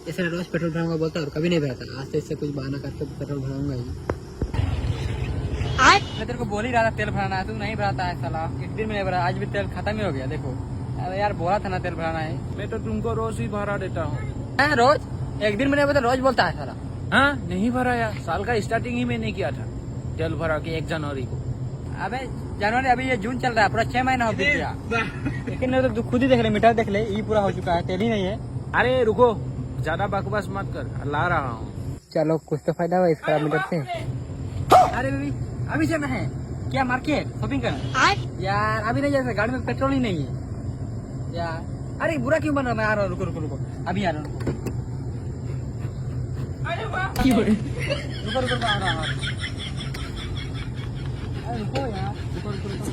ऐसे रोज पेट्रोल भराऊंगा बोलता और कभी नहीं भराता। आज तो इससे कुछ बहाना करके पेट्रोल भराऊंगा ही। मैं तेरे को बोल ही रहा था तेल भराना है, तू नहीं भराता है साला। एक दिन में नहीं भरा, आज भी तेल खत्म ही हो गया। देखो अरे यार बोला था ना तेल भराना है। मैं तो तुमको रोज ही भरा देता हूँ। रोज एक दिन में नहीं भरा, रोज बोलता है साला। हाँ नहीं भरा यार, साल का स्टार्टिंग ही मैंने किया था तेल भरा के 1 जनवरी को। अबे जनवरी, अभी ये जून चल रहा है, पूरा 6 महीना हो गया। लेकिन तो तू खुद ही देख ले, मीटर देख ले, ये पूरा हो चुका है, तेल ही नहीं है। अरे रुको, ज्यादा बकवास मत कर, ला रहा हूँ। चलो कुछ तो फायदा हुआ इसका मीटर से। अरे बेबी अभी जाना है क्या मार्केट शॉपिंग करना? यार अभी नहीं जा सकते, गाड़ी में पेट्रोल ही नहीं है यार। अरे बुरा क्यों बन रहा, मैं आ रहा हूँ, रुको रुको रुको, अभी आ रहा हूँ। रुको रुको रुको, आ रहा हूँ। अरे रुको यार, रुको रुको रुको।